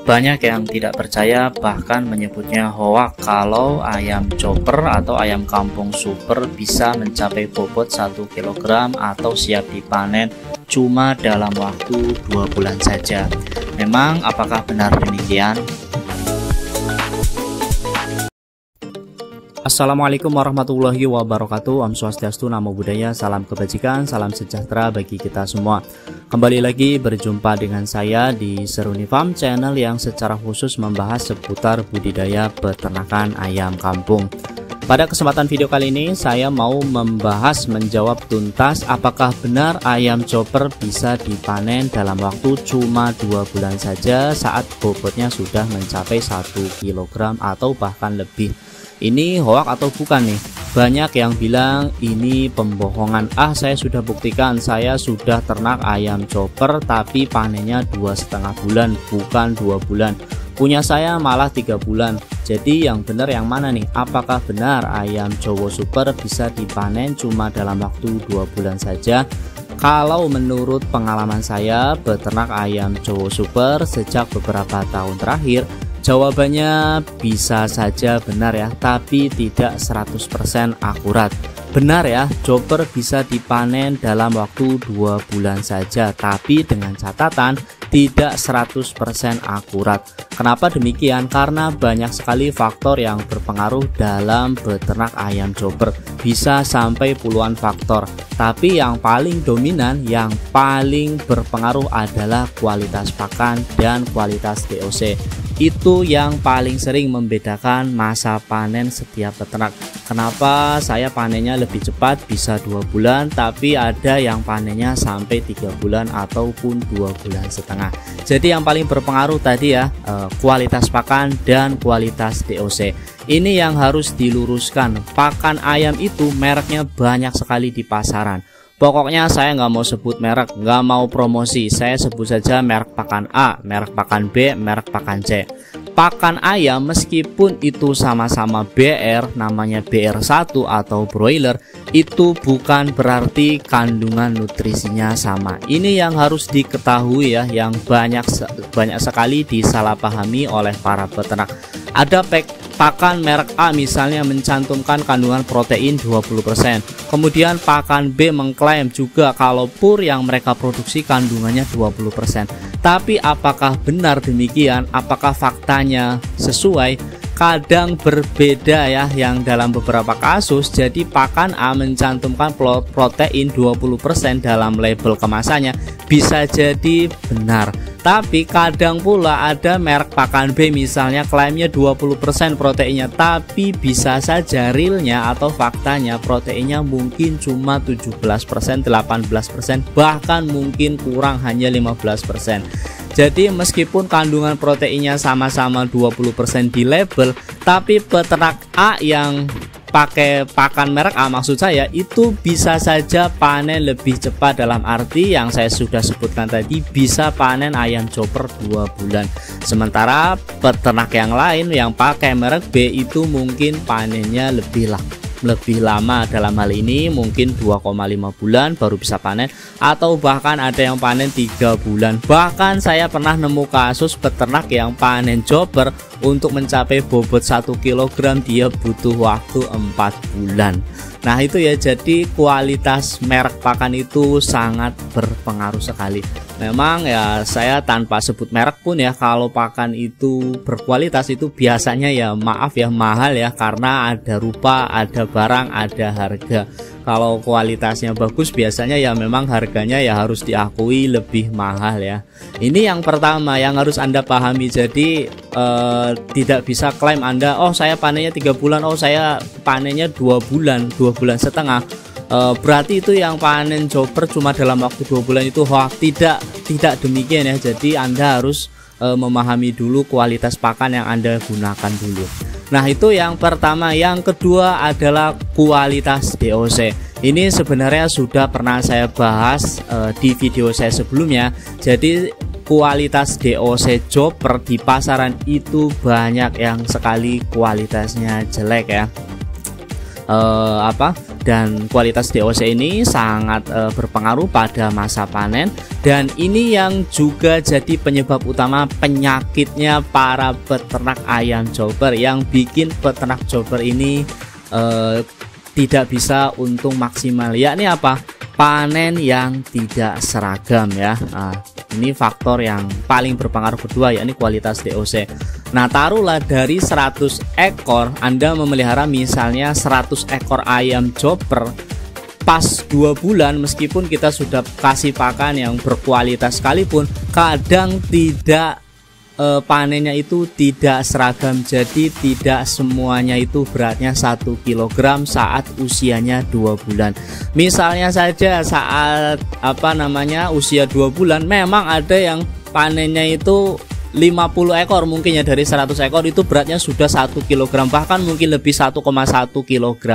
Banyak yang tidak percaya, bahkan menyebutnya hoak kalau ayam chopper atau ayam kampung super bisa mencapai bobot 1 kg atau siap dipanen cuma dalam waktu 2 bulan saja. Memang apakah benar demikian? Assalamualaikum warahmatullahi wabarakatuh. Om Swastiastu, Namo Buddhaya, salam kebajikan, salam sejahtera bagi kita semua. Kembali lagi berjumpa dengan saya di Seruni Farm Channel yang secara khusus membahas seputar budidaya peternakan ayam kampung. Pada kesempatan video kali ini saya mau menjawab tuntas apakah benar ayam chopper bisa dipanen dalam waktu cuma 2 bulan saja saat bobotnya sudah mencapai 1 kg atau bahkan lebih. Ini hoak atau bukan nih? Banyak yang bilang ini pembohongan. Saya sudah buktikan, saya sudah ternak ayam chopper tapi panennya 2,5 bulan, bukan 2 bulan. Punya saya malah 3 bulan. Jadi yang benar yang mana nih? Apakah benar ayam Jowo Super bisa dipanen cuma dalam waktu 2 bulan saja? Kalau menurut pengalaman saya beternak ayam Jowo Super sejak beberapa tahun terakhir, jawabannya bisa saja benar ya, tapi tidak 100% akurat. Benar ya, chopper bisa dipanen dalam waktu 2 bulan saja, tapi dengan catatan tidak 100% akurat. Kenapa demikian? Karena banyak sekali faktor yang berpengaruh dalam beternak ayam chopper. Bisa sampai puluhan faktor, tapi yang paling dominan, yang paling berpengaruh adalah kualitas pakan dan kualitas DOC. Itu yang paling sering membedakan masa panen setiap peternak. Kenapa saya panennya lebih cepat bisa 2 bulan, tapi ada yang panennya sampai 3 bulan ataupun 2 bulan setengah. Jadi yang paling berpengaruh tadi ya, kualitas pakan dan kualitas DOC. Ini yang harus diluruskan. Pakan ayam itu mereknya banyak sekali di pasaran. Pokoknya saya nggak mau sebut merek, nggak mau promosi, saya sebut saja merek pakan A, merek pakan B, merek pakan C. Pakan ayam meskipun itu sama-sama BR, namanya BR1 atau broiler, itu bukan berarti kandungan nutrisinya sama. Ini yang harus diketahui ya, yang banyak sekali disalahpahami oleh para peternak. Ada pakan merek A misalnya mencantumkan kandungan protein 20%. Kemudian pakan B mengklaim juga kalau pur yang mereka produksi kandungannya 20%. Tapi apakah benar demikian? Apakah faktanya sesuai? Kadang berbeda ya, yang dalam beberapa kasus jadi pakan A mencantumkan protein 20% dalam label kemasannya bisa jadi benar. Tapi kadang pula ada merek pakan B misalnya klaimnya 20% proteinnya, tapi bisa saja realnya atau faktanya proteinnya mungkin cuma 17%, 18%, bahkan mungkin kurang hanya 15%. Jadi meskipun kandungan proteinnya sama-sama 20% di label, tapi peternak A yang pakai pakan merek A maksud saya itu bisa saja panen lebih cepat, dalam arti yang saya sudah sebutkan tadi bisa panen ayam chopper 2 bulan. Sementara peternak yang lain yang pakai merek B itu mungkin panennya lebih lama, dalam hal ini mungkin 2,5 bulan baru bisa panen, atau bahkan ada yang panen 3 bulan. Bahkan saya pernah nemu kasus peternak yang panen chopper untuk mencapai bobot 1 kg dia butuh waktu 4 bulan. Nah itu ya, jadi kualitas merek pakan itu sangat berpengaruh sekali. Memang ya saya tanpa sebut merek pun ya, kalau pakan itu berkualitas itu biasanya ya maaf ya mahal ya, karena ada rupa, ada barang, ada harga. Kalau kualitasnya bagus biasanya ya memang harganya ya harus diakui lebih mahal ya. Ini yang pertama yang harus Anda pahami. Jadi tidak bisa klaim Anda, oh saya panennya 3 bulan, oh saya panennya 2 bulan, 2 bulan setengah, berarti itu yang panen chopper cuma dalam waktu 2 bulan itu hoax. Tidak demikian ya. Jadi Anda harus memahami dulu kualitas pakan yang Anda gunakan dulu. Nah itu yang pertama. Yang kedua adalah kualitas DOC. Ini sebenarnya sudah pernah saya bahas di video saya sebelumnya. Jadi kualitas DOC chopper di pasaran itu banyak yang sekali kualitasnya jelek ya. Dan kualitas DOC ini sangat berpengaruh pada masa panen, dan ini yang juga jadi penyebab utama penyakitnya para peternak ayam chopper, yang bikin peternak chopper ini tidak bisa untung maksimal, yakni apa? Panen yang tidak seragam ya. Ini faktor yang paling berpengaruh kedua, yakni kualitas DOC. Nah, taruhlah dari 100 ekor Anda memelihara misalnya 100 ekor ayam chopper, pas 2 bulan meskipun kita sudah kasih pakan yang berkualitas sekalipun, kadang tidak panennya itu tidak seragam. Jadi tidak semuanya itu beratnya 1 kg saat usianya 2 bulan. Misalnya saja saat usia 2 bulan memang ada yang panennya itu 50 ekor, mungkin ya dari 100 ekor itu beratnya sudah 1 kg, bahkan mungkin lebih 1,1 kg.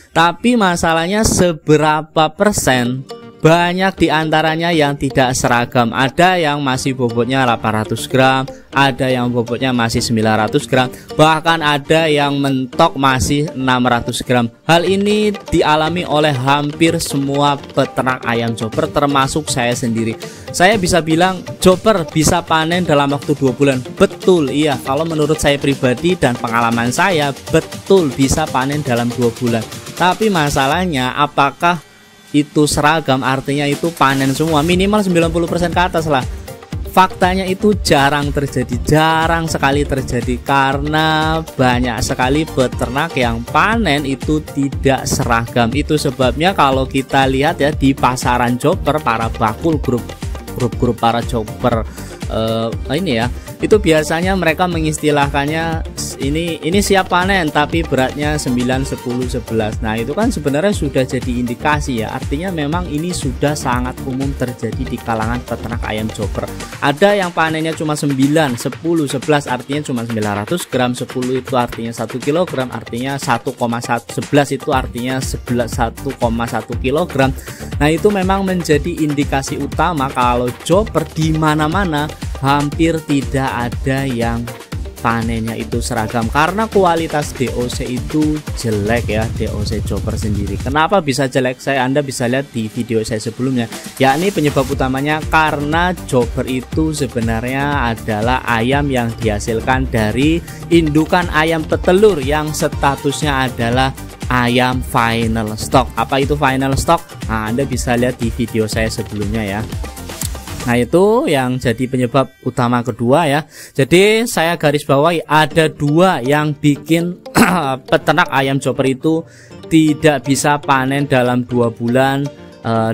Tapi masalahnya seberapa persen? Banyak diantaranya yang tidak seragam. Ada yang masih bobotnya 800 gram, ada yang bobotnya masih 900 gram, bahkan ada yang mentok masih 600 gram. Hal ini dialami oleh hampir semua peternak ayam chopper, termasuk saya sendiri. Saya bisa bilang chopper bisa panen dalam waktu 2 bulan. Betul, iya. Kalau menurut saya pribadi dan pengalaman saya, betul bisa panen dalam 2 bulan. Tapi masalahnya apakah itu seragam? Artinya itu panen semua, minimal 90% ke atas lah. Faktanya itu jarang terjadi, jarang sekali terjadi, karena banyak sekali peternak yang panen itu tidak seragam. Itu sebabnya kalau kita lihat ya di pasaran chopper, para bakul, grup para chopper ini ya, itu biasanya mereka mengistilahkannya ini siap panen tapi beratnya 9, 10, 11. Nah, itu kan sebenarnya sudah jadi indikasi ya, artinya memang ini sudah sangat umum terjadi di kalangan peternak ayam chopper. Ada yang panennya cuma 9, 10, 11, artinya cuma 900 gram, 10 itu artinya 1 kg, artinya 1,11 itu artinya 1,1 kg. Nah, itu memang menjadi indikasi utama kalau chopper di mana-mana hampir tidak ada yang panennya itu seragam, karena kualitas DOC itu jelek ya, DOC chopper sendiri. Kenapa bisa jelek? Anda bisa lihat di video saya sebelumnya, yakni penyebab utamanya karena chopper itu sebenarnya adalah ayam yang dihasilkan dari indukan ayam petelur yang statusnya adalah ayam final stock. Apa itu final stock? Nah, Anda bisa lihat di video saya sebelumnya ya. Nah, itu yang jadi penyebab utama kedua ya. Jadi saya garis bawahi ada 2 yang bikin peternak ayam chopper itu tidak bisa panen dalam 2 bulan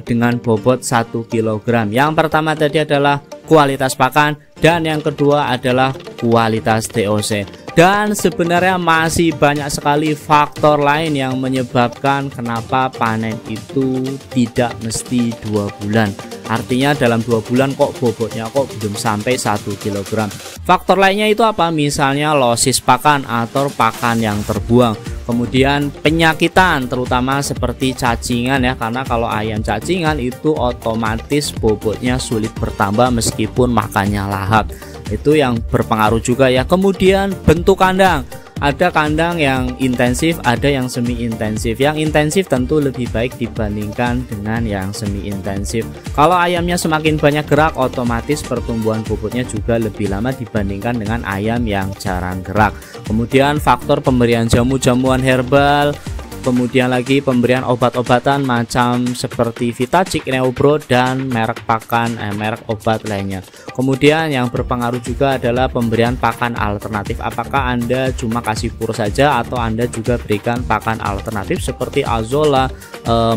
dengan bobot 1 kg. Yang pertama tadi adalah kualitas pakan, dan yang kedua adalah kualitas DOC. Dan sebenarnya masih banyak sekali faktor lain yang menyebabkan kenapa panen itu tidak mesti 2 bulan. Artinya dalam 2 bulan kok bobotnya kok belum sampai 1 kg. Faktor lainnya itu apa? Misalnya losis pakan atau pakan yang terbuang. Kemudian penyakitan, terutama seperti cacingan ya, karena kalau ayam cacingan itu otomatis bobotnya sulit bertambah meskipun makannya lahap. Itu yang berpengaruh juga ya. Kemudian bentuk kandang. Ada kandang yang intensif, ada yang semi intensif. Yang intensif tentu lebih baik dibandingkan dengan yang semi intensif. Kalau ayamnya semakin banyak gerak, otomatis pertumbuhan bobotnya juga lebih lama dibandingkan dengan ayam yang jarang gerak. Kemudian faktor pemberian jamu-jamuan herbal, kemudian lagi pemberian obat-obatan macam seperti Vitacik, Neobro, dan merek pakan merek obat lainnya. Kemudian yang berpengaruh juga adalah pemberian pakan alternatif. Apakah Anda cuma kasih pur saja atau Anda juga berikan pakan alternatif seperti Azolla,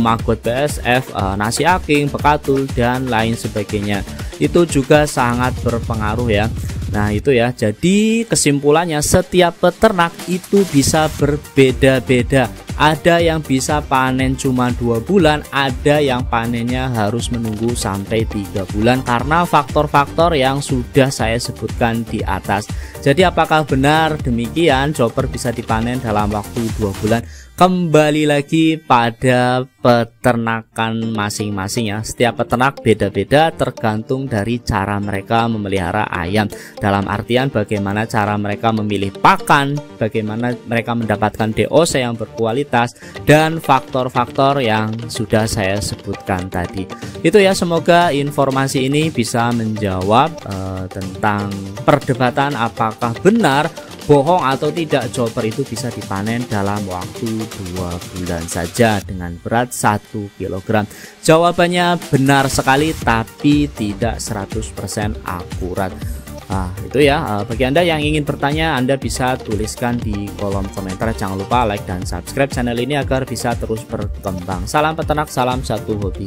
Maggot BSF, nasi aking, Bekatul, dan lain sebagainya. Itu juga sangat berpengaruh ya. Nah, itu ya. Jadi kesimpulannya setiap peternak itu bisa berbeda-beda. Ada yang bisa panen cuma 2 bulan, ada yang panennya harus menunggu sampai 3 bulan karena faktor-faktor yang sudah saya sebutkan di atas. Jadi apakah benar demikian chopper bisa dipanen dalam waktu 2 bulan? kembali lagi pada peternakan masing-masing ya. Setiap peternak beda-beda tergantung dari cara mereka memelihara ayam. Dalam artian bagaimana cara mereka memilih pakan, bagaimana mereka mendapatkan DOC yang berkualitas, dan faktor-faktor yang sudah saya sebutkan tadi. Itu ya, semoga informasi ini bisa menjawab tentang perdebatan apakah benar, bohong atau tidak chopper itu bisa dipanen dalam waktu 2 bulan saja dengan berat 1 kg. Jawabannya benar sekali, tapi tidak 100% akurat. Nah, itu ya, bagi Anda yang ingin bertanya, Anda bisa tuliskan di kolom komentar. Jangan lupa like dan subscribe channel ini agar bisa terus berkembang. Salam peternak, salam satu hobi.